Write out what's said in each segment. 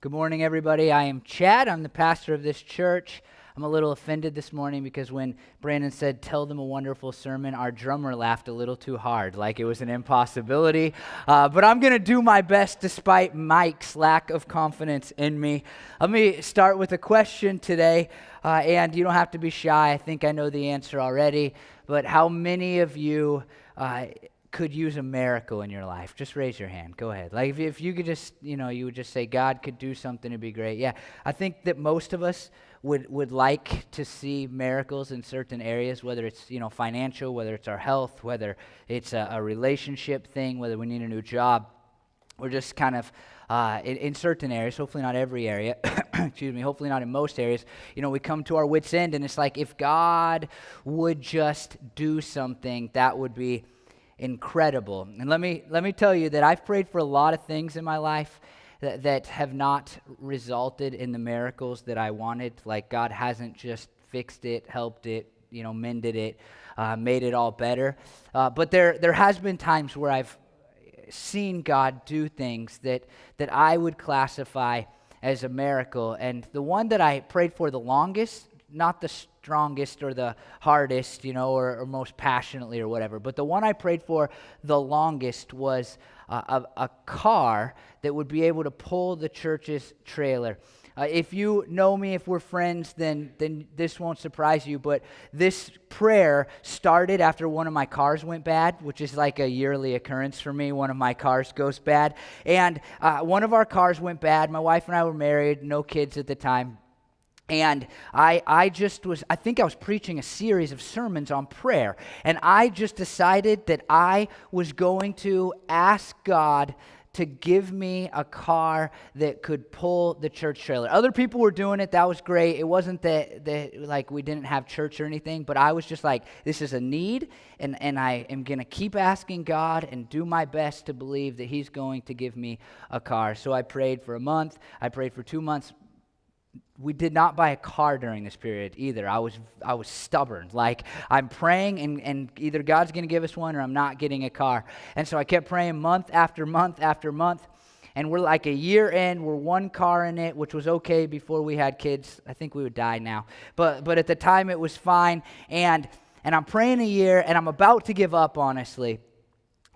Good morning, everybody. I am Chad. I'm the pastor of this church. I'm a little offended this morning because when Brandon said, "Tell them a wonderful sermon," our drummer laughed a little too hard, like it was an impossibility. But I'm going to do my best despite Mike's lack of confidence in me. Let me start with a question today, and you don't have to be shy. I think I know the answer already. But how many of you could use a miracle in your life? Just raise your hand. Go ahead. Like if you could just, you would just say, God could do something, it'd be great. Yeah, I think that most of us would like to see miracles in certain areas, whether it's, financial, whether it's our health, whether it's a relationship thing, whether we need a new job. We're just kind of, in certain areas, hopefully not every area, excuse me, hopefully not in most areas, we come to our wit's end, and it's like, if God would just do something, that would be incredible. And let me tell you that I've prayed for a lot of things in my life that have not resulted in the miracles that I wanted. Like God hasn't just fixed it, helped it, mended it, made it all better. But there has been times where I've seen God do things that I would classify as a miracle. And the one that I prayed for the longest, not the strongest or the hardest, or most passionately or whatever, but the one I prayed for the longest was a car that would be able to pull the church's trailer. If you know me, if we're friends, then this won't surprise you, but this prayer started after one of my cars went bad, which is like a yearly occurrence for me. One of my cars goes bad, and one of our cars went bad. My wife and I were married, no kids at the time. And I think I was preaching a series of sermons on prayer, and I just decided that I was going to ask God to give me a car that could pull the church trailer. Other people were doing it. That was great. It wasn't that like we didn't have church or anything, but I was just like, this is a need, and I am going to keep asking God and do my best to believe that He's going to give me a car. So I prayed for a month. I prayed for 2 months. We did not buy a car during this period either. I was stubborn. Like, I'm praying, and either God's going to give us one or I'm not getting a car. And so I kept praying month after month after month. And we're like a year in. We're one car in it, which was okay before we had kids. I think we would die now. But at the time, it was fine. And I'm praying a year, and I'm about to give up, honestly.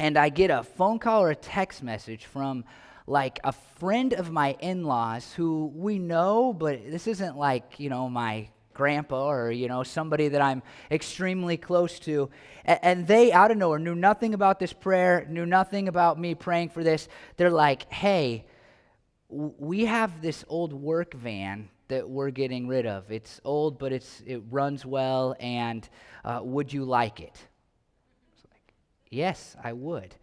And I get a phone call or a text message from like a friend of my in-laws who we know, but this isn't like, my grandpa or, somebody that I'm extremely close to. And they, out of nowhere, knew nothing about this prayer, knew nothing about me praying for this. They're like, hey, we have this old work van that we're getting rid of. It's old, but it runs well, and would you like it? I was like, yes, I would.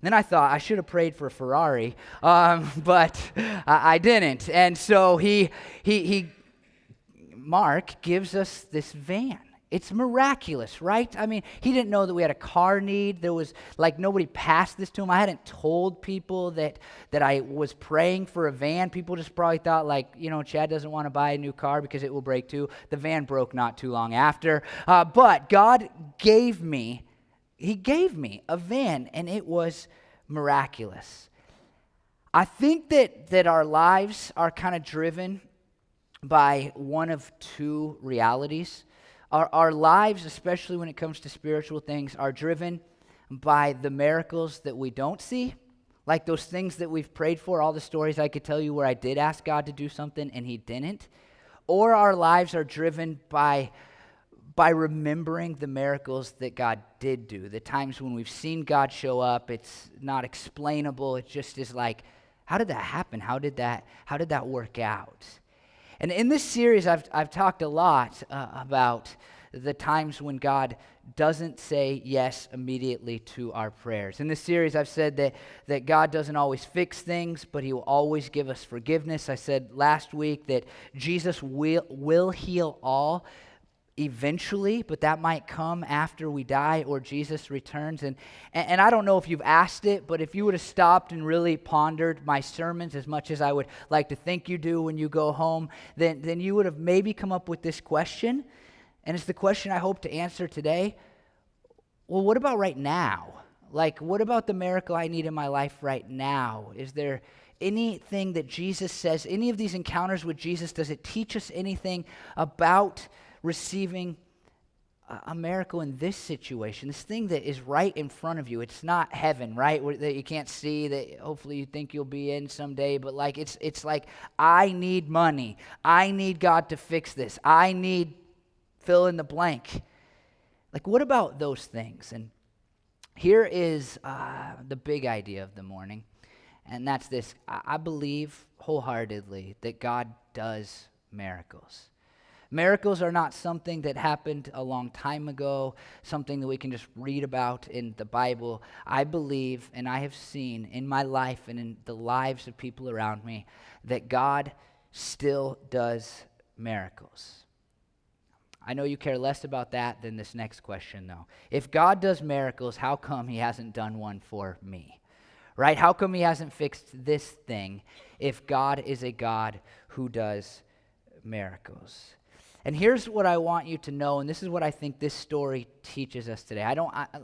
Then I thought I should have prayed for a Ferrari, but I didn't. And so Mark gives us this van. It's miraculous, right? I mean, he didn't know that we had a car need. There was, nobody passed this to him. I hadn't told people that I was praying for a van. People just probably thought, Chad doesn't want to buy a new car because it will break too. The van broke not too long after. But God gave me a van, and it was miraculous. I think that our lives are kind of driven by one of two realities. Our lives, especially when it comes to spiritual things, are driven by the miracles that we don't see, like those things that we've prayed for, all the stories I could tell you where I did ask God to do something and He didn't. Or our lives are driven by remembering the miracles that God did do, the times when we've seen God show up. It's not explainable. It just is like, how did that happen? How did that work out? And in this series, I've talked a lot about the times when God doesn't say yes immediately to our prayers. In this series, I've said that God doesn't always fix things, but He will always give us forgiveness. I said last week that Jesus will heal all eventually, but that might come after we die or Jesus returns. And I don't know if you've asked it, but if you would have stopped and really pondered my sermons as much as I would like to think you do when you go home, then you would have maybe come up with this question. And it's the question I hope to answer today. Well, what about right now? Like, what about the miracle I need in my life right now? Is there anything that Jesus says, any of these encounters with Jesus, does it teach us anything about receiving a miracle in this situation, this thing that is right in front of you? It's not heaven, right, that you can't see, that hopefully you think you'll be in someday, but like it's like, I need money. I need God to fix this. I need fill in the blank. Like, what about those things? And here is the big idea of the morning, and that's this. I believe wholeheartedly that God does miracles. Miracles are not something that happened a long time ago, something that we can just read about in the Bible. I believe, and I have seen in my life and in the lives of people around me, that God still does miracles. I know you care less about that than this next question, though. If God does miracles, how come he hasn't done one for me? Right? How come he hasn't fixed this thing if God is a God who does miracles? And here's what I want you to know, and this is what I think this story teaches us today.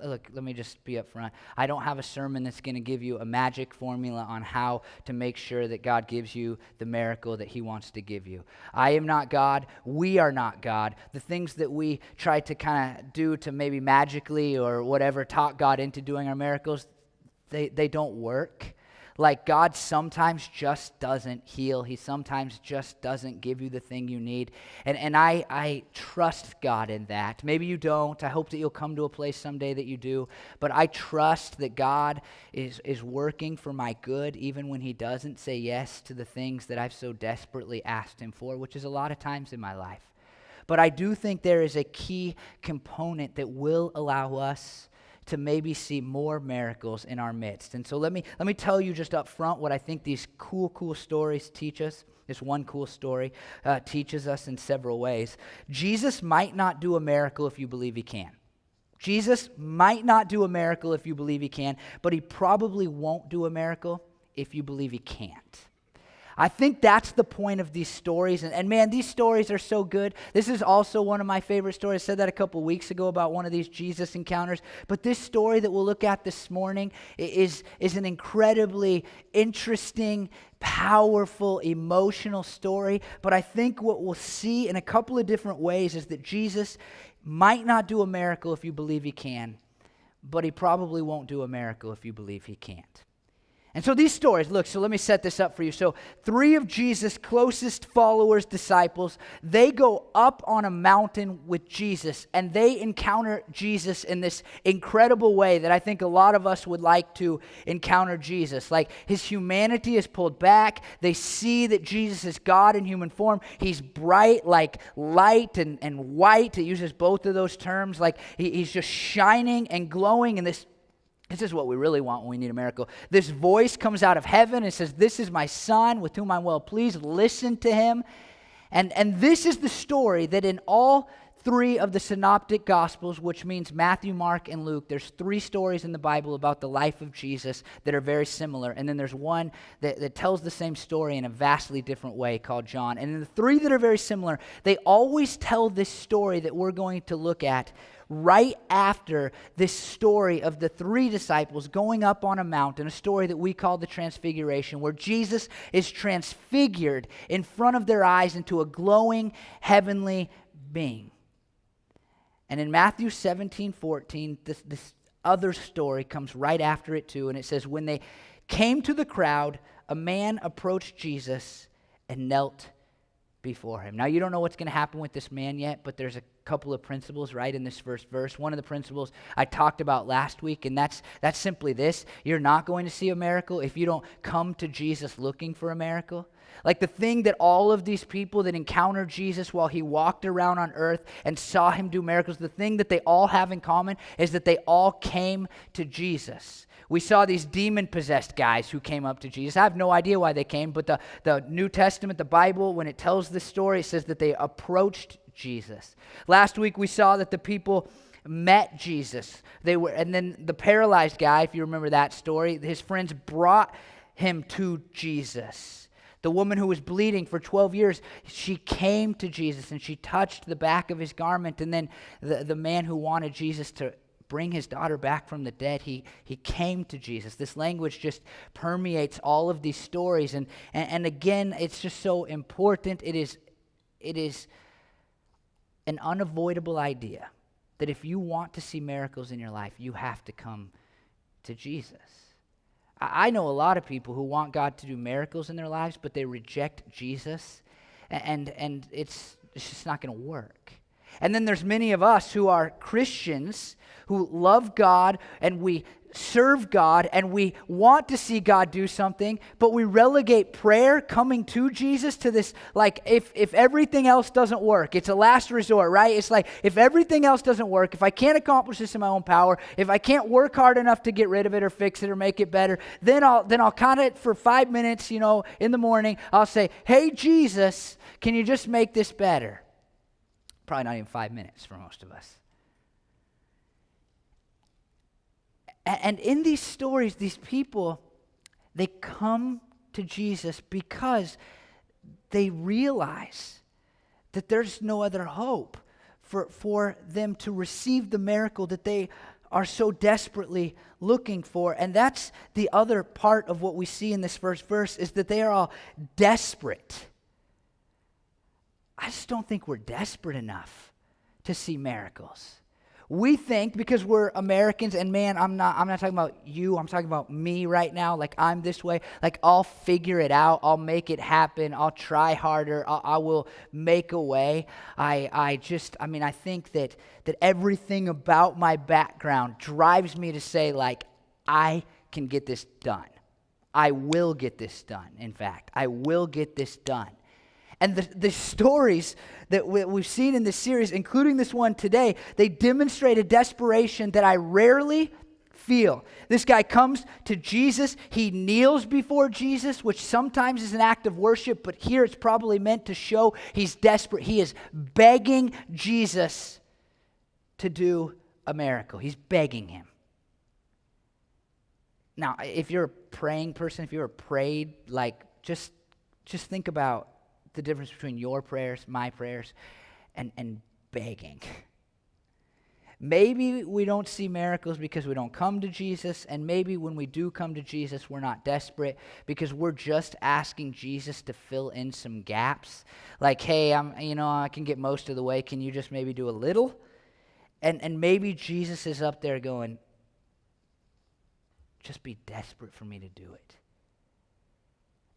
Look, let me just be up front. I don't have a sermon that's going to give you a magic formula on how to make sure that God gives you the miracle that he wants to give you. I am not God. We are not God. The things that we try to kind of do to maybe magically or whatever talk God into doing our miracles, they don't work. Like, God sometimes just doesn't heal. He sometimes just doesn't give you the thing you need. And I trust God in that. Maybe you don't. I hope that you'll come to a place someday that you do. But I trust that God is working for my good, even when he doesn't say yes to the things that I've so desperately asked him for, which is a lot of times in my life. But I do think there is a key component that will allow us to maybe see more miracles in our midst. And so let me tell you just up front what I think these cool stories teach us. This one cool story teaches us in several ways. Jesus might not do a miracle if you believe he can. Jesus might not do a miracle if you believe he can, but he probably won't do a miracle if you believe he can't. I think that's the point of these stories. And man, these stories are so good. This is also one of my favorite stories. I said that a couple weeks ago about one of these Jesus encounters. But this story that we'll look at this morning is an incredibly interesting, powerful, emotional story. But I think what we'll see in a couple of different ways is that Jesus might not do a miracle if you believe he can, but he probably won't do a miracle if you believe he can't. And so these stories, look, so let me set this up for you. So 3 of Jesus' closest followers, disciples, they go up on a mountain with Jesus, and they encounter Jesus in this incredible way that I think a lot of us would like to encounter Jesus. Like, his humanity is pulled back. They see that Jesus is God in human form. He's bright like light and white. It uses both of those terms. Like, he's just shining and glowing, and this is what we really want when we need a miracle. This voice comes out of heaven and says, "This is my son with whom I'm well pleased. Listen to him." And this is the story that in all 3 of the synoptic gospels, which means Matthew, Mark, and Luke, there's 3 stories in the Bible about the life of Jesus that are very similar. And then there's one that tells the same story in a vastly different way called John. And in the 3 that are very similar, they always tell this story that we're going to look at right after this story of the 3 disciples going up on a mountain, a story that we call the Transfiguration, where Jesus is transfigured in front of their eyes into a glowing heavenly being. And in Matthew 17:14, this other story comes right after it too, and it says, when they came to the crowd, a man approached Jesus and knelt before him. Now, you don't know what's going to happen with this man yet, but there's a couple of principles right in this first verse. One of the principles I talked about last week, and that's simply this: you're not going to see a miracle if you don't come to Jesus looking for a miracle. Like, the thing that all of these people that encountered Jesus while he walked around on earth and saw him do miracles, the thing that they all have in common is that they all came to Jesus. We saw these demon-possessed guys who came up to Jesus. I have no idea why they came, but the New Testament, the Bible, when it tells this story, it says that they approached Jesus. Last week we saw that the people met Jesus. And then the paralyzed guy, if you remember that story, his friends brought him to Jesus. The woman who was bleeding for 12 years, she came to Jesus and she touched the back of his garment. And then the man who wanted Jesus to bring his daughter back from the dead. He came to Jesus. This language just permeates all of these stories. And again, it's just so important. It is an unavoidable idea that if you want to see miracles in your life, you have to come to Jesus. I know a lot of people who want God to do miracles in their lives, but they reject Jesus, and it's just not going to work. And then there's many of us who are Christians who love God and we serve God and we want to see God do something, but we relegate prayer, coming to Jesus, to this, like, if everything else doesn't work, it's a last resort, right? It's like, if everything else doesn't work, if I can't accomplish this in my own power, if I can't work hard enough to get rid of it or fix it or make it better, then I'll kind of, for 5 minutes, in the morning, I'll say, hey, Jesus, can you just make this better? Probably not even 5 minutes for most of us. And in these stories, these people, they come to Jesus because they realize that there's no other hope for them to receive the miracle that they are so desperately looking for. And that's the other part of what we see in this first verse, is that they are all desperate. I just don't think we're desperate enough to see miracles. We think, because we're Americans, and man, I'm not talking about you, I'm talking about me right now, like I'm this way, like I'll figure it out, I'll make it happen, I'll try harder, I will make a way. I think that everything about my background drives me to say, like, I can get this done. I will get this done, in fact. I will get this done. And the stories that we've seen in this series, including this one today, they demonstrate a desperation that I rarely feel. This guy comes to Jesus. He kneels before Jesus, which sometimes is an act of worship, but here it's probably meant to show he's desperate. He is begging Jesus to do a miracle. He's begging him. Now, if you're a praying person, if you're prayed, like, just think about the difference between your prayers, my prayers, and begging. Maybe we don't see miracles because we don't come to Jesus, and maybe when we do come to Jesus, we're not desperate because we're just asking Jesus to fill in some gaps. Like, hey, I can get most of the way. Can you just maybe do a little? And maybe Jesus is up there going, just be desperate for me to do it.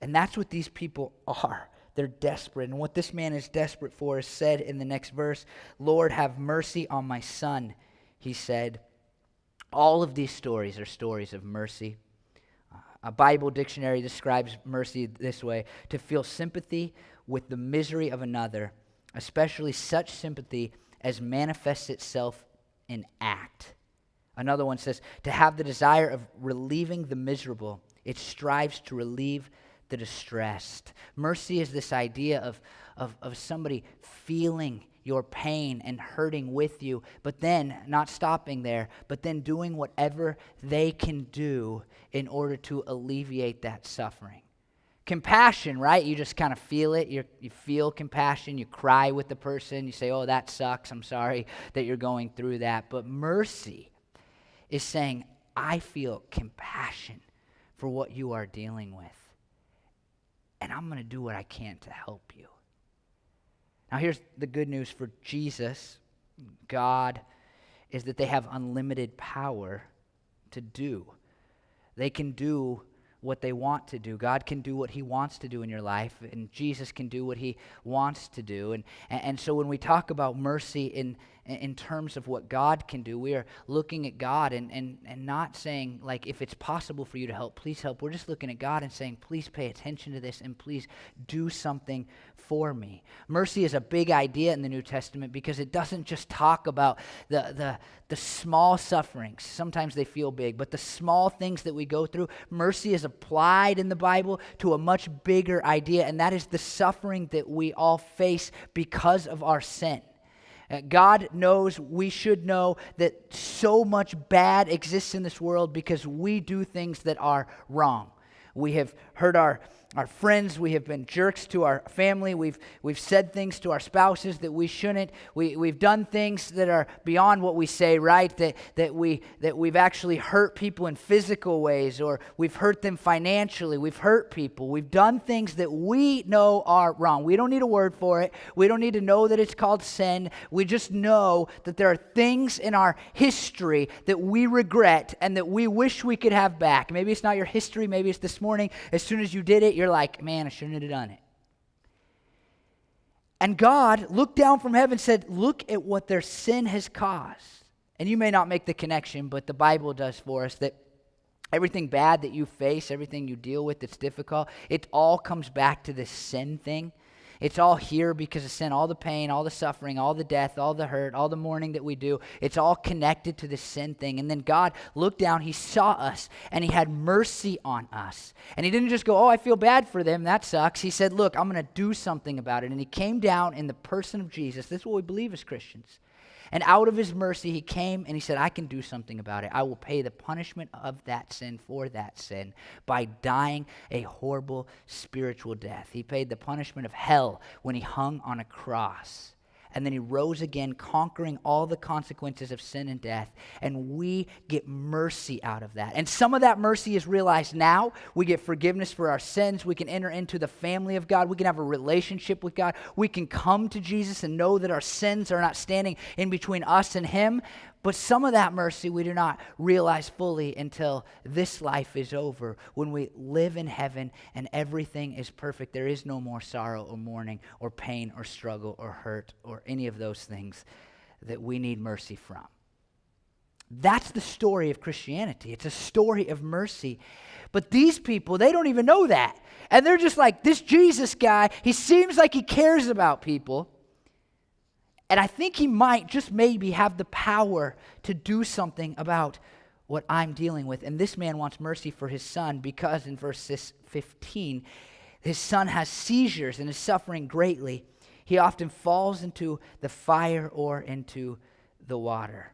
And that's what these people are. They're desperate. And what this man is desperate for is said in the next verse. Lord, have mercy on my son, he said. All of these stories are stories of mercy. A Bible dictionary describes mercy this way: to feel sympathy with the misery of another, especially such sympathy as manifests itself in act. Another one says, to have the desire of relieving the miserable. It strives to relieve the distressed. Mercy is this idea of somebody feeling your pain and hurting with you, but then not stopping there, but then doing whatever they can do in order to alleviate that suffering. Compassion, right? You just kind of feel it. You feel compassion. You cry with the person. You say, oh, that sucks. I'm sorry that you're going through that. But mercy is saying, I feel compassion for what you are dealing with. And I'm going to do what I can to help you. Now here's the good news for Jesus, God, is that they have unlimited power to do. They can do what they want to do. God can do what he wants to do in your life, and Jesus can do what he wants to do. And so when we talk about mercy in terms of what God can do, we are looking at God and not saying, like, if it's possible for you to help, please help. We're just looking at God and saying, please pay attention to this and please do something for me. Mercy is a big idea in the New Testament because it doesn't just talk about the small sufferings. Sometimes they feel big, but the small things that we go through, mercy is applied in the Bible to a much bigger idea, and that is the suffering that we all face because of our sin. God knows, we should know, that so much bad exists in this world because we do things that are wrong. We have hurt our friends. We have been jerks to our family. We've said things to our spouses that we shouldn't. We've done things that are beyond what we say, right? That we've actually hurt people in physical ways, or we've hurt them financially. We've hurt people. We've done things that we know are wrong. We don't need a word for it. We don't need to know that it's called sin. We just know that there are things in our history that we regret and that we wish we could have back. Maybe it's not your history. Maybe it's this morning. As soon as you did it, you're like, man, I shouldn't have done it. And God looked down from heaven and said, look at what their sin has caused. And you may not make the connection, but the Bible does for us, that everything bad that you face, everything you deal with that's difficult, it all comes back to this sin thing. It's all here because of sin. All the pain, all the suffering, all the death, all the hurt, all the mourning that we do, it's all connected to this sin thing. And then God looked down, he saw us, and he had mercy on us. And he didn't just go, oh, I feel bad for them, that sucks. He said, look, I'm going to do something about it. And he came down in the person of Jesus. This is what we believe as Christians. And out of his mercy, he came and he said, I can do something about it. I will pay the punishment of that sin for that sin by dying a horrible spiritual death. He paid the punishment of hell when he hung on a cross. And then he rose again, conquering all the consequences of sin and death. And we get mercy out of that. And some of that mercy is realized now. We get forgiveness for our sins. We can enter into the family of God. We can have a relationship with God. We can come to Jesus and know that our sins are not standing in between us and him. But some of that mercy we do not realize fully until this life is over, when we live in heaven and everything is perfect. There is no more sorrow or mourning or pain or struggle or hurt or any of those things that we need mercy from. That's the story of Christianity. It's a story of mercy. But these people, they don't even know that. And they're just like, this Jesus guy, he seems like he cares about people. And I think he might just maybe have the power to do something about what I'm dealing with. And this man wants mercy for his son because in verse 15, his son has seizures and is suffering greatly. He often falls into the fire or into the water.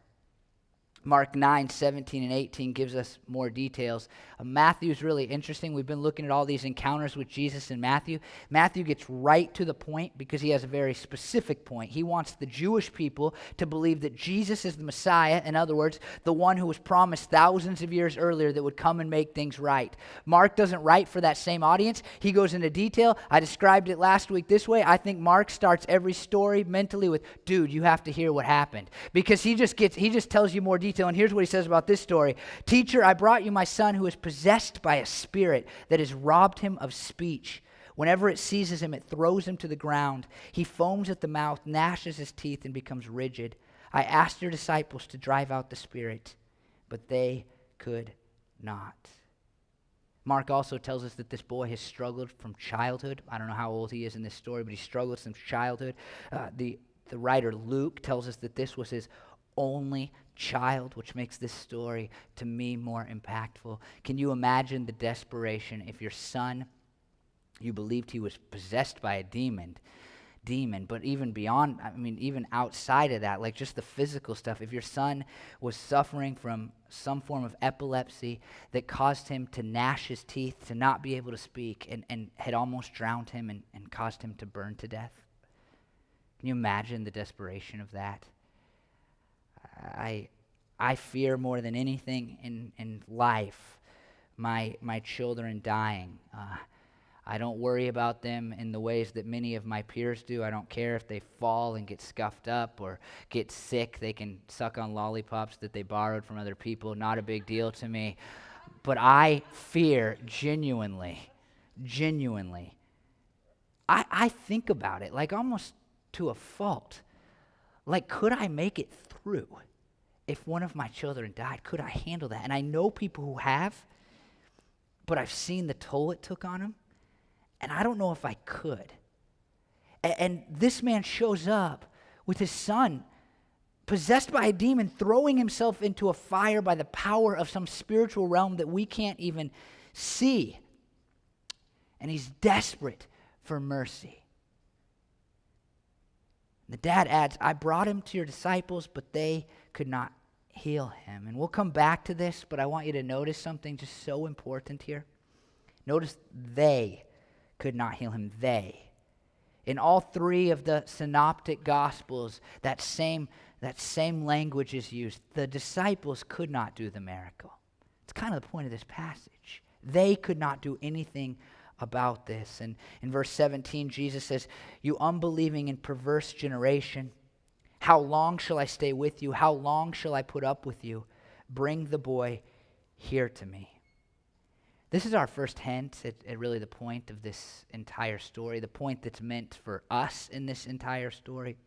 Mark 9, 17 and 18 gives us more details. Matthew's really interesting. We've been looking at all these encounters with Jesus in Matthew. Matthew gets right to the point because he has a very specific point. He wants the Jewish people to believe that Jesus is the Messiah, in other words, the one who was promised thousands of years earlier that would come and make things right. Mark doesn't write for that same audience. He goes into detail. I described it last week this way. I think Mark starts every story mentally with, dude, you have to hear what happened. Because he just tells you more detail. And here's what he says about this story. Teacher, I brought you my son who is possessed by a spirit that has robbed him of speech. Whenever it seizes him, it throws him to the ground. He foams at the mouth, gnashes his teeth, and becomes rigid. I asked your disciples to drive out the spirit, but they could not. Mark also tells us that this boy has struggled from childhood. I don't know how old he is in this story, but he struggled since childhood. The writer Luke tells us that this was his only child, which makes this story to me more impactful. Can you imagine the desperation if your son, you believed he was possessed by a demon, but even beyond, even outside of that, like just the physical stuff, if your son was suffering from some form of epilepsy that caused him to gnash his teeth, to not be able to speak, and had almost drowned him and caused him to burn to death. Can you imagine the desperation of that? I fear more than anything in life my children dying. I don't worry about them in the ways that many of my peers do. I don't care if they fall and get scuffed up or get sick. They can suck on lollipops that they borrowed from other people. Not a big deal to me. But I fear genuinely. I think about it like almost to a fault. Like, could I make it through? If one of my children died, could I handle that? And I know people who have, but I've seen the toll it took on them, and I don't know if I could. And this man shows up with his son, possessed by a demon, throwing himself into a fire by the power of some spiritual realm that we can't even see. And he's desperate for mercy. The dad adds, I brought him to your disciples, but they could not heal him. And we'll come back to this, but I want you to notice something just so important here. Notice they could not heal him. They. In all three of the synoptic gospels, that same language is used. The disciples could not do the miracle. It's kind of the point of this passage. They could not do anything about this. And in verse 17, Jesus says, "You unbelieving and perverse generation, how long shall I stay with you? How long shall I put up with you? Bring the boy here to me." This is our first hint at really the point of this entire story, the point that's meant for us in this entire story.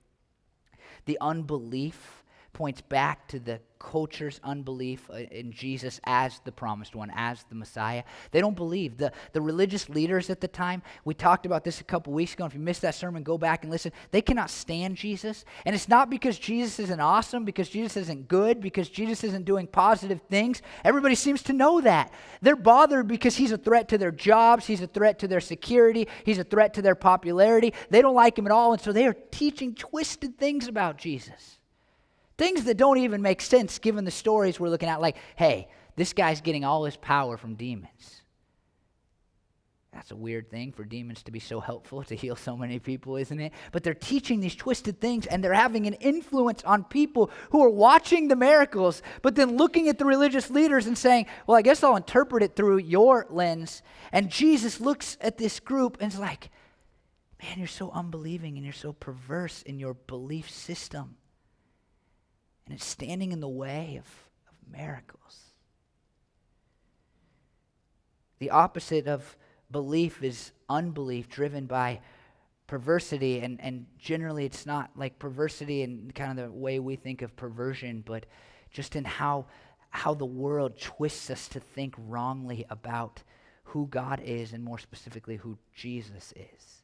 The unbelief points back to the culture's unbelief in Jesus as the promised one, as the Messiah. They don't believe. The religious leaders at the time, we talked about this a couple weeks ago. If you missed that sermon, go back and listen. They cannot stand Jesus. And it's not because Jesus isn't awesome, because Jesus isn't good, because Jesus isn't doing positive things. Everybody seems to know that. They're bothered because he's a threat to their jobs. He's a threat to their security. He's a threat to their popularity. They don't like him at all. And so they are teaching twisted things about Jesus. Things that don't even make sense given the stories we're looking at, like, hey, this guy's getting all his power from demons. That's a weird thing for demons to be so helpful to heal so many people, isn't it? But they're teaching these twisted things, and they're having an influence on people who are watching the miracles, but then looking at the religious leaders and saying, well, I guess I'll interpret it through your lens. And Jesus looks at this group and is like, man, you're so unbelieving and you're so perverse in your belief system. And it's standing in the way of miracles. The opposite of belief is unbelief, driven by perversity. And generally it's not like perversity in kind of the way we think of perversion, but just in how the world twists us to think wrongly about who God is, and more specifically who Jesus is.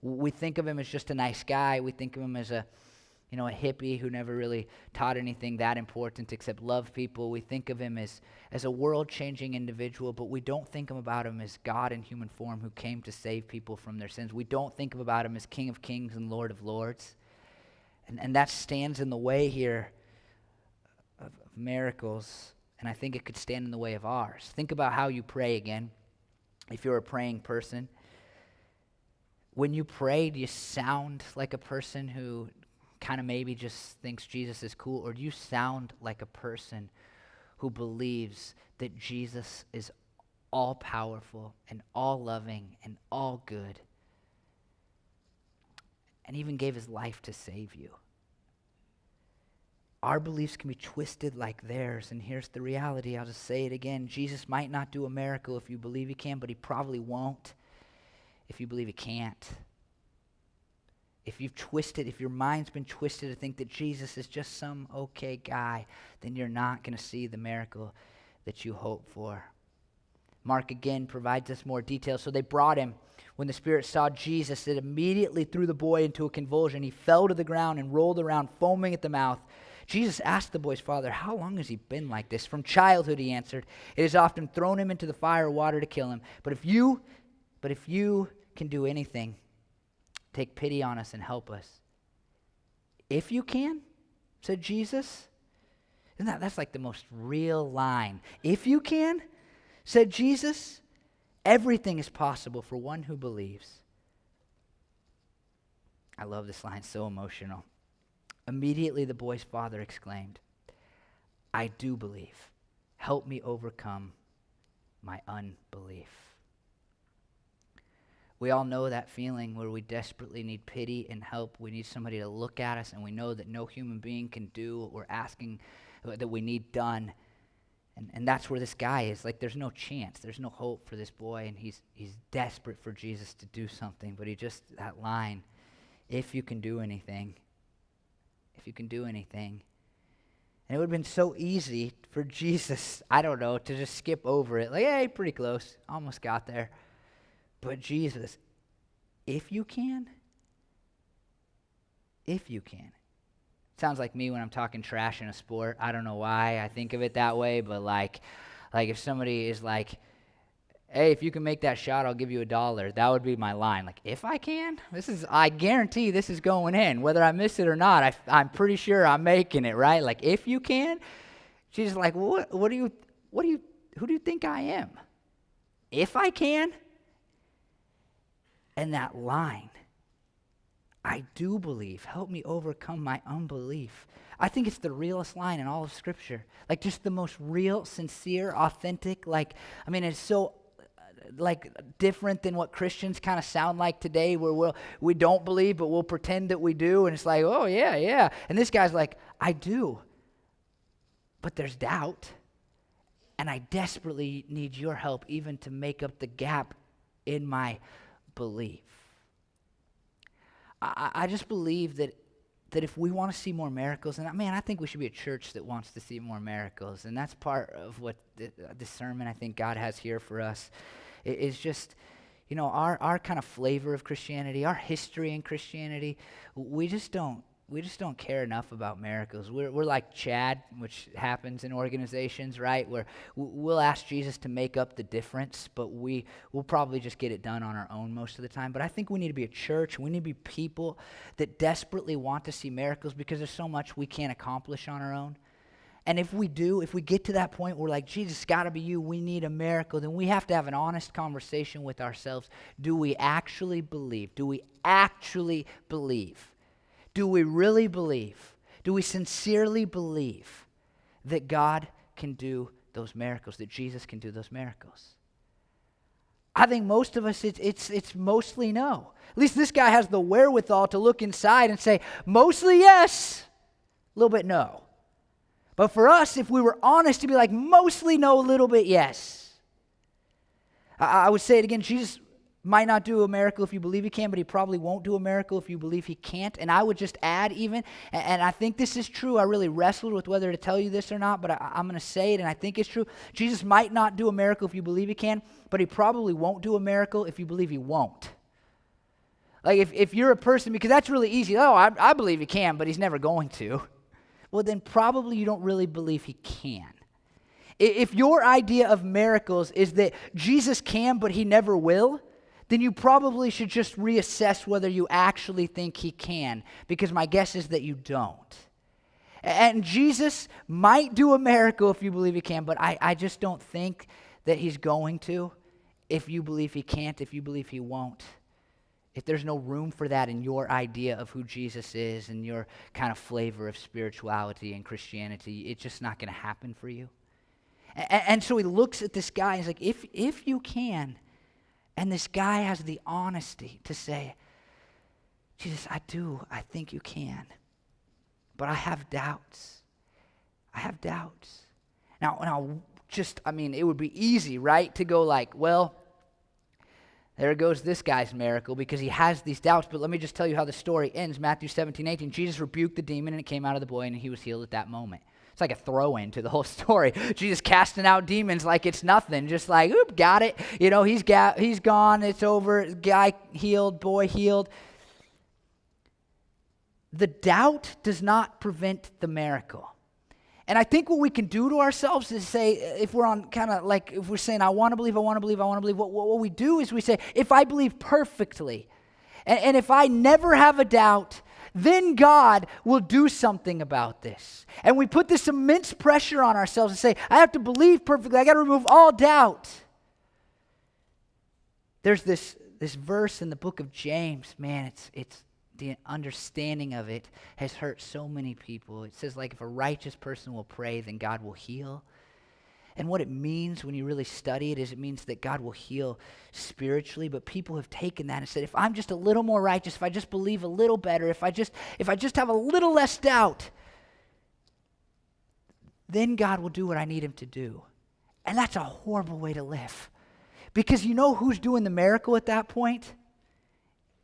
We think of him as just a nice guy. We think of him as a hippie who never really taught anything that important except love people. We think of him as a world-changing individual, but we don't think about him as God in human form who came to save people from their sins. We don't think about him as King of Kings and Lord of Lords. And that stands in the way here of miracles, and I think it could stand in the way of ours. Think about how you pray again, if you're a praying person. When you pray, do you sound like a person who kind of maybe just thinks Jesus is cool, or do you sound like a person who believes that Jesus is all powerful and all loving and all good and even gave his life to save you? Our beliefs can be twisted like theirs, and here's the reality. I'll just say it again. Jesus might not do a miracle if you believe he can, but he probably won't if you believe he can't. If your mind's been twisted to think that Jesus is just some okay guy, then you're not going to see the miracle that you hope for. Mark again provides us more details. So they brought him. When the spirit saw Jesus, it immediately threw the boy into a convulsion. He fell to the ground and rolled around, foaming at the mouth. Jesus asked the boy's father, "How long has he been like this?" "From childhood," he answered. "It has often thrown him into the fire or water to kill him. But if you can do anything, take pity on us and help us." "If you can," said Jesus. That's like the most real line. "If you can," said Jesus. Everything is possible for one who believes. I love this line, so emotional. Immediately the boy's father exclaimed, "I do believe. Help me overcome my unbelief." We all know that feeling where we desperately need pity and help. We need somebody to look at us, and we know that no human being can do what we're asking that we need done. And that's where this guy is. Like, there's no chance. There's no hope for this boy, and he's desperate for Jesus to do something. But that line, "If you can do anything, if you can do anything." And it would have been so easy for Jesus, to just skip over it. Like, hey, pretty close. Almost got there. But Jesus, if you can. Sounds like me when I'm talking trash in a sport. I don't know why I think of it that way, but like if somebody is like, "Hey, if you can make that shot, I'll give you $1. That would be my line. Like, if I can, I guarantee this is going in. Whether I miss it or not, I'm pretty sure I'm making it, right? Like, if you can. She's like, who do you think I am? if I can. And that line, I do believe, help me overcome my unbelief. I think it's the realest line in all of Scripture. Like just the most real, sincere, authentic, it's so different than what Christians kind of sound like today, where we don't believe, but we'll pretend that we do. And it's like, oh yeah, yeah. And this guy's like, I do, but there's doubt. And I desperately need your help even to make up the gap in my belief. I just believe that if we want to see more miracles, and I think we should be a church that wants to see more miracles, and that's part of what the sermon I think God has here for us, is just, our kind of flavor of Christianity, our history in Christianity. We just don't care enough about miracles. We're like Chad, which happens in organizations, right? Where we'll ask Jesus to make up the difference, but we'll probably just get it done on our own most of the time. But I think we need to be a church. We need to be people that desperately want to see miracles because there's so much we can't accomplish on our own. And if we get to that point where like, Jesus, it's got to be you, we need a miracle, then we have to have an honest conversation with ourselves. Do we actually believe? Do we actually believe? Do we really believe? Do we sincerely believe that God can do those miracles, that Jesus can do those miracles? I think most of us, it's mostly no. At least this guy has the wherewithal to look inside and say, mostly yes, a little bit no. But for us, if we were honest, to be like, mostly no, a little bit yes. I would say it again, Jesus might not do a miracle if you believe he can, but he probably won't do a miracle if you believe he can't. And I would just add even, and I think this is true, I really wrestled with whether to tell you this or not, but I'm going to say it, and I think it's true. Jesus might not do a miracle if you believe he can, but he probably won't do a miracle if you believe he won't. Like if you're a person, because that's really easy. Oh, I believe he can, but he's never going to. Well, then probably you don't really believe he can. If your idea of miracles is that Jesus can, but he never will, then you probably should just reassess whether you actually think he can, because my guess is that you don't. And Jesus might do a miracle if you believe he can, but I just don't think that he's going to if you believe he can't, if you believe he won't. If there's no room for that in your idea of who Jesus is and your kind of flavor of spirituality and Christianity, it's just not going to happen for you. And so he looks at this guy and he's like, if you can. And this guy has the honesty to say, Jesus, I think you can. But I have doubts. Now, it would be easy, right, to go like, well, there goes this guy's miracle because he has these doubts. But let me just tell you how the story ends. Matthew 17:18, Jesus rebuked the demon and it came out of the boy and he was healed at that moment. It's like a throw-in to the whole story. Jesus casting out demons like it's nothing. Just like, oop, got it. He's gone. It's over. Guy healed. Boy healed. The doubt does not prevent the miracle. And I think what we can do to ourselves is say, if we're on kind of like, if we're saying, I want to believe, what we do is we say, if I believe perfectly, and if I never have a doubt, then God will do something about this. And we put this immense pressure on ourselves and say, I have to believe perfectly. I got to remove all doubt. There's this verse in the book of James. Man, it's the understanding of it has hurt so many people. It says, like, if a righteous person will pray, then God will heal. And what it means when you really study it is it means that God will heal spiritually, but people have taken that and said, if I'm just a little more righteous, if I just believe a little better, if I just have a little less doubt, then God will do what I need him to do. And that's a horrible way to live. Because you know who's doing the miracle at that point?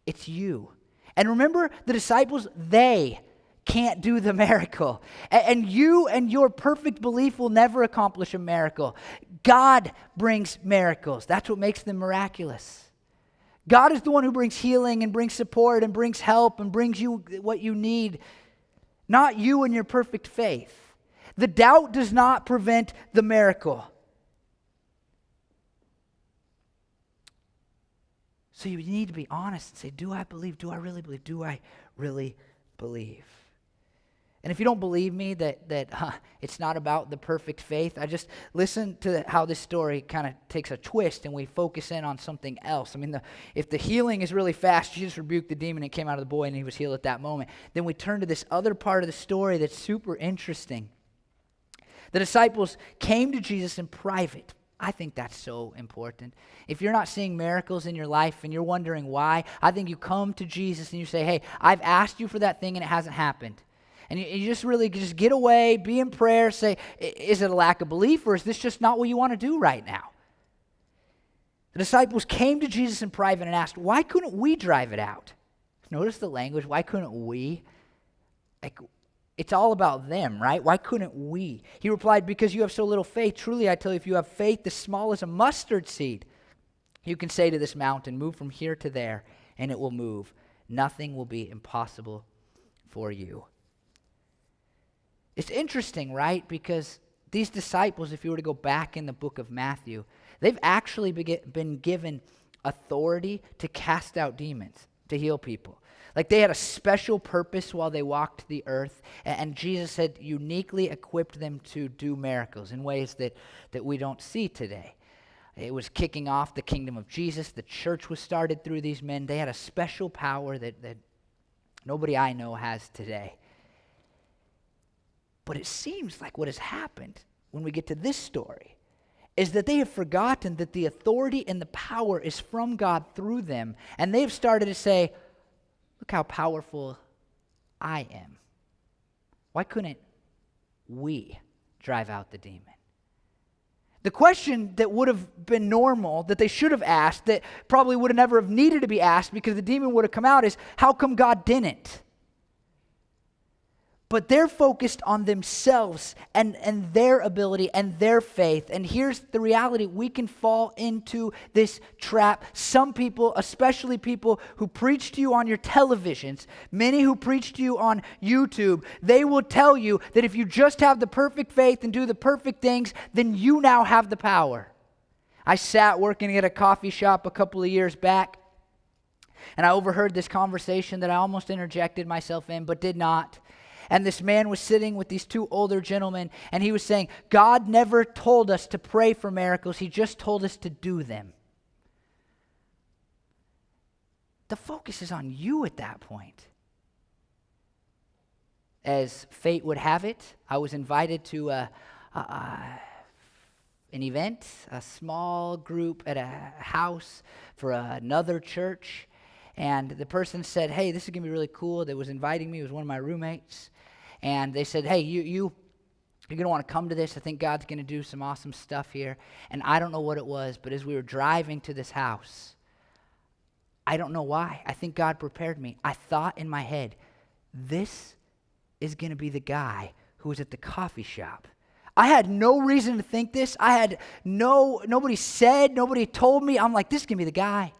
It's you. And remember, the disciples, they can't do the miracle. And you and your perfect belief will never accomplish a miracle. God brings miracles. That's what makes them miraculous. God is the one who brings healing and brings support and brings help and brings you what you need, not you and your perfect faith. The doubt does not prevent the miracle. So you need to be honest and say, do I believe? Do I really believe? Do I really believe? And if you don't believe me that it's not about the perfect faith, I just listen to how this story kind of takes a twist and we focus in on something else. I mean, if the healing is really fast, Jesus rebuked the demon and it came out of the boy and he was healed at that moment. Then we turn to this other part of the story that's super interesting. The disciples came to Jesus in private. I think that's so important. If you're not seeing miracles in your life and you're wondering why, I think you come to Jesus and you say, hey, I've asked you for that thing and it hasn't happened. And you just really just get away, be in prayer, say, is it a lack of belief or is this just not what you want to do right now? The disciples came to Jesus in private and asked, why couldn't we drive it out? Notice the language, why couldn't we? Like, it's all about them, right? Why couldn't we? He replied, because you have so little faith. Truly, I tell you, if you have faith as small as a mustard seed, you can say to this mountain, move from here to there, and it will move. Nothing will be impossible for you. It's interesting, right? Because these disciples, if you were to go back in the book of Matthew, they've actually been given authority to cast out demons, to heal people. Like they had a special purpose while they walked the earth, and Jesus had uniquely equipped them to do miracles in ways that we don't see today. It was kicking off the kingdom of Jesus. The church was started through these men. They had a special power that nobody I know has today. But it seems like what has happened when we get to this story is that they have forgotten that the authority and the power is from God through them, and they've started to say, look how powerful I am. Why couldn't we drive out the demon? The question that would have been normal, that they should have asked, that probably would have never have needed to be asked because the demon would have come out is, how come God didn't? But they're focused on themselves and their ability and their faith. And here's the reality. We can fall into this trap. Some people, especially people who preach to you on your televisions, many who preach to you on YouTube, they will tell you that if you just have the perfect faith and do the perfect things, then you now have the power. I sat working at a coffee shop a couple of years back, and I overheard this conversation that I almost interjected myself in, but did not. And this man was sitting with these two older gentlemen, and he was saying, God never told us to pray for miracles. He just told us to do them. The focus is on you at that point. As fate would have it, I was invited to an event, a small group at a house for another church. And the person said, hey, this is going to be really cool. That was inviting me. It was one of my roommates. And they said, hey, you're going to want to come to this. I think God's going to do some awesome stuff here. And I don't know what it was, but as we were driving to this house, I don't know why. I think God prepared me. I thought in my head, this is going to be the guy who was at the coffee shop. I had no reason to think this. Nobody said, nobody told me. I'm like, this is going to be the guy.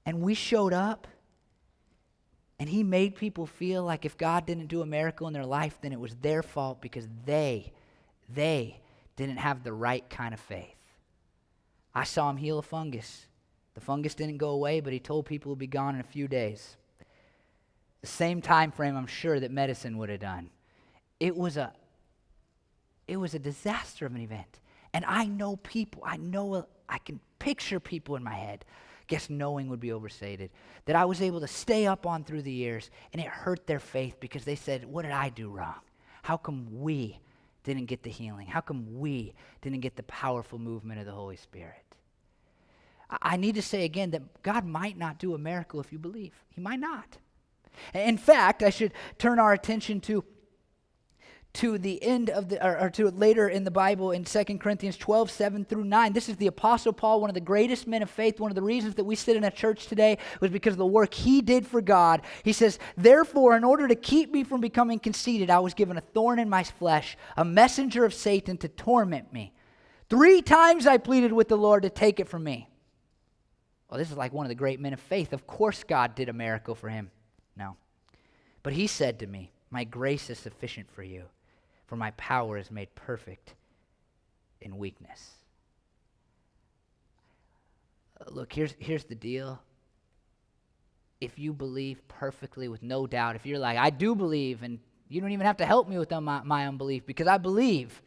And we showed up. And he made people feel like if God didn't do a miracle in their life, then it was their fault because they didn't have the right kind of faith. I saw him heal a fungus. The fungus didn't go away, but he told people it would be gone in a few days. The same time frame I'm sure that medicine would have done. It was a disaster of an event. And I know people, I can picture people in my head. Guess knowing would be overstated. That I was able to stay up on through the years, and it hurt their faith because they said, what did I do wrong? How come we didn't get the healing? How come we didn't get the powerful movement of the Holy Spirit? I need to say again that God might not do a miracle if you believe. He might not. In fact, I should turn our attention to the end of or to later in the Bible in 2 Corinthians 12, 7 through 9. This is the Apostle Paul, one of the greatest men of faith. One of the reasons that we sit in a church today was because of the work he did for God. He says, therefore, in order to keep me from becoming conceited, I was given a thorn in my flesh, a messenger of Satan to torment me. 3 times I pleaded with the Lord to take it from me. Well, this is like one of the great men of faith. Of course God did a miracle for him. No. But he said to me, my grace is sufficient for you, for my power is made perfect in weakness. Look, here's the deal. If you believe perfectly with no doubt, if you're like, I do believe, and You don't even have to help me with my unbelief, because I believe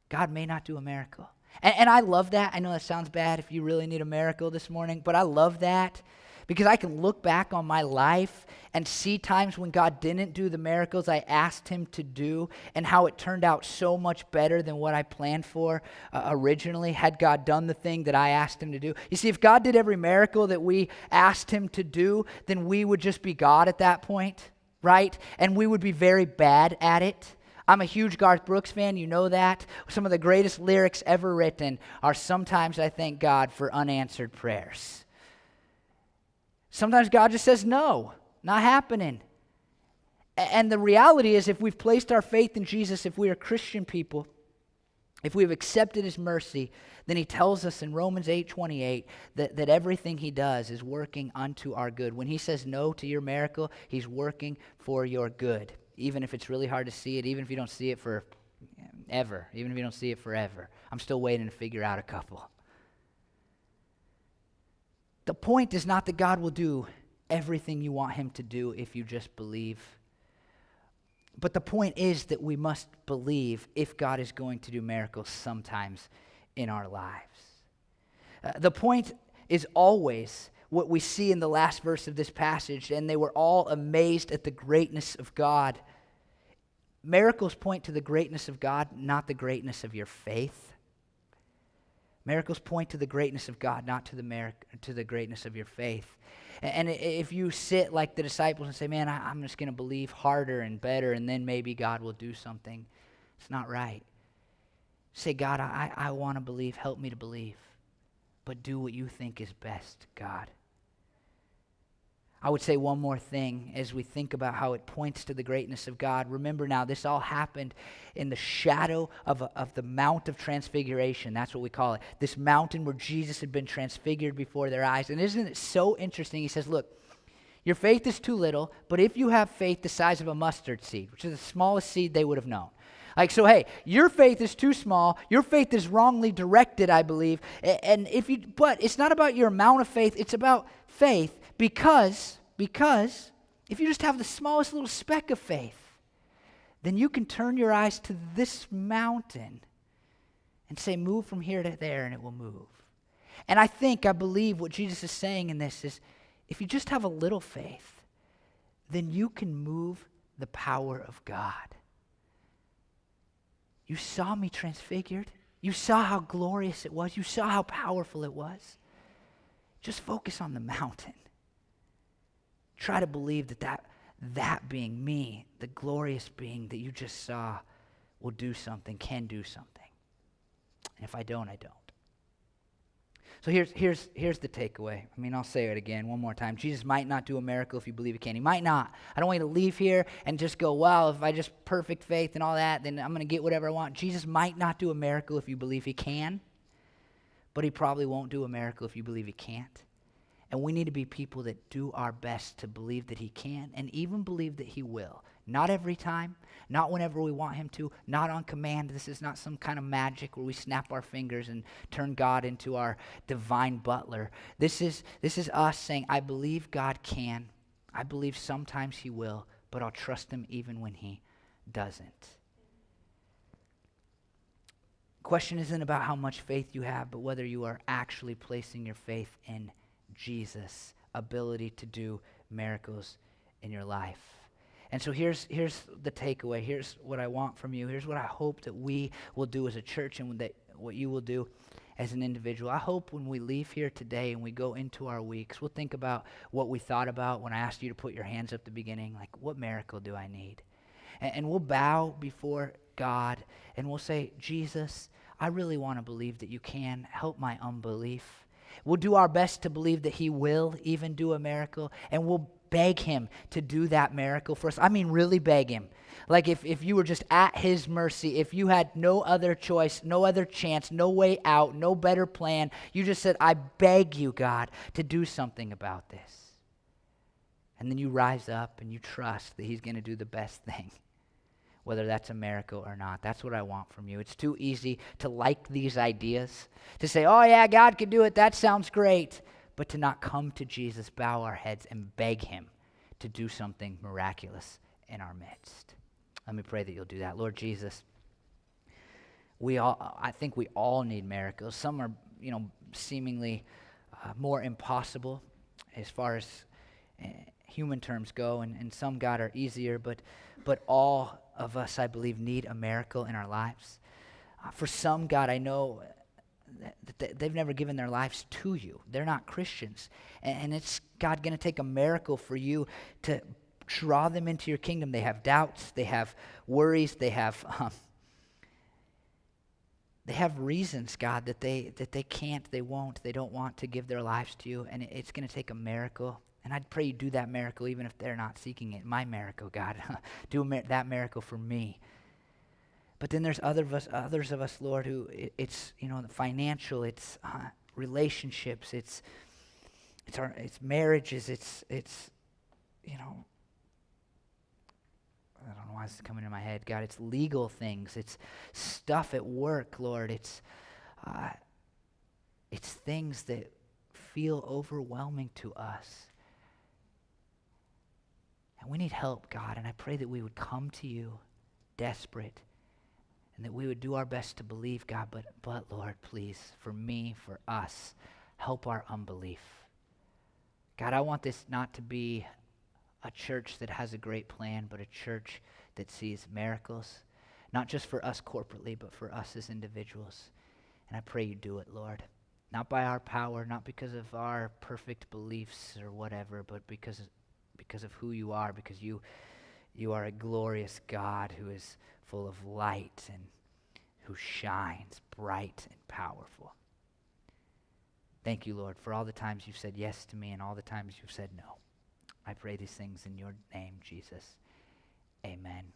God may not do a miracle. And I love that. I know that sounds bad if you really need a miracle this morning, but I love that because I can look back on my life and see times when God didn't do the miracles I asked him to do, and how it turned out so much better than what I planned for originally, had God done the thing that I asked him to do. You see, if God did every miracle that we asked him to do, then we would just be God at that point, right? And we would be very bad at it. I'm a huge Garth Brooks fan, you know that. Some of the greatest lyrics ever written are "Sometimes I thank God for unanswered prayers." Sometimes God just says, no, not happening. And the reality is, if we've placed our faith in Jesus, if we are Christian people, if we've accepted his mercy, then he tells us in Romans 8:28 that everything he does is working unto our good. When he says no to your miracle, he's working for your good. Even if it's really hard to see it, even if you don't see it for ever, even if you don't see it forever. I'm still waiting to figure out a couple. The point is not that God will do everything you want him to do if you just believe. But the point is that we must believe if God is going to do miracles sometimes in our lives. The point is always what we see in the last verse of this passage, and they were all amazed at the greatness of God. Miracles point to the greatness of God, not the greatness of your faith. Miracles point to the greatness of God, not to the greatness of your faith. And if you sit like the disciples and say, man, I'm just going to believe harder and better, and then maybe God will do something, it's not right. Say, God, I want to believe. Help me to believe. But do what you think is best, God. I would say one more thing as we think about how it points to the greatness of God. Remember now, this all happened in the shadow of the Mount of Transfiguration. That's what we call it. This mountain where Jesus had been transfigured before their eyes. And isn't it so interesting? He says, look, your faith is too little, but if you have faith the size of a mustard seed, which is the smallest seed they would have known. So hey, your faith is too small. Your faith is wrongly directed, I believe. But it's not about your amount of faith. It's about faith. Because if you just have the smallest little speck of faith, then you can turn your eyes to this mountain and say, move from here to there, and it will move. And I believe what Jesus is saying in this is, if you just have a little faith, then you can move the power of God. You saw me transfigured. You saw how glorious it was. You saw how powerful it was. Just focus on the mountain. Try to believe that being me, the glorious being that you just saw, will do something, can do something. And if I don't, I don't. So here's the takeaway. I'll say it again one more time. Jesus might not do a miracle if you believe he can. He might not. I don't want you to leave here and just go, well, if I just perfect faith and all that, then I'm going to get whatever I want. Jesus might not do a miracle if you believe he can, but he probably won't do a miracle if you believe he can't. And we need to be people that do our best to believe that he can, and even believe that he will. Not every time, not whenever we want him to, not on command. This is not some kind of magic where we snap our fingers and turn God into our divine butler. This is us saying, I believe God can. I believe sometimes he will, but I'll trust him even when he doesn't. Question isn't about how much faith you have, but whether you are actually placing your faith in Jesus' ability to do miracles in your life. And so here's the takeaway. Here's what I want from you. Here's what I hope that we will do as a church, and that what you will do as an individual. I hope when we leave here today and we go into our weeks, we'll think about what we thought about when I asked you to put your hands up at the beginning, like, what miracle do I need? And we'll bow before God and we'll say, Jesus, I really want to believe that you can. Help my unbelief. We'll do our best to believe that he will even do a miracle, and we'll beg him to do that miracle for us. Really beg him. Like if you were just at his mercy, if you had no other choice, no other chance, no way out, no better plan, you just said, I beg you, God, to do something about this. And then you rise up and you trust that he's going to do the best thing, whether that's a miracle or not. That's what I want from you. It's too easy to like these ideas, to say, oh yeah, God can do it, that sounds great, but to not come to Jesus, bow our heads, and beg him to do something miraculous in our midst. Let me pray that you'll do that. Lord Jesus, I think we all need miracles. Some are, seemingly more impossible as far as human terms go, and some, God, are easier, but all of us, I believe, need a miracle in our lives. For some, God, I know that they've never given their lives to you. They're not Christians. And it's, God, going to take a miracle for you to draw them into your kingdom. They have doubts. They have worries. They have reasons, God, that they can't, they won't, they don't want to give their lives to you. And it's going to take a miracle. And I'd pray you do that miracle even if they're not seeking it. My miracle, God. Do that miracle for me. But then there's others of us, Lord, who it's financial, it's relationships, it's marriages, it's I don't know why this is coming in my head, God. It's legal things, it's stuff at work, Lord. It's things that feel overwhelming to us, and we need help, God. And I pray that we would come to you, desperate. And that we would do our best to believe, God, but Lord, please, for me, for us, help our unbelief. God, I want this not to be a church that has a great plan, but a church that sees miracles, not just for us corporately, but for us as individuals. And I pray you do it, Lord. Not by our power, not because of our perfect beliefs or whatever, but because of who you are, because you are a glorious God who is full of light and who shines bright and powerful. Thank you, Lord, for all the times you've said yes to me and all the times you've said no. I pray these things in your name, Jesus. Amen.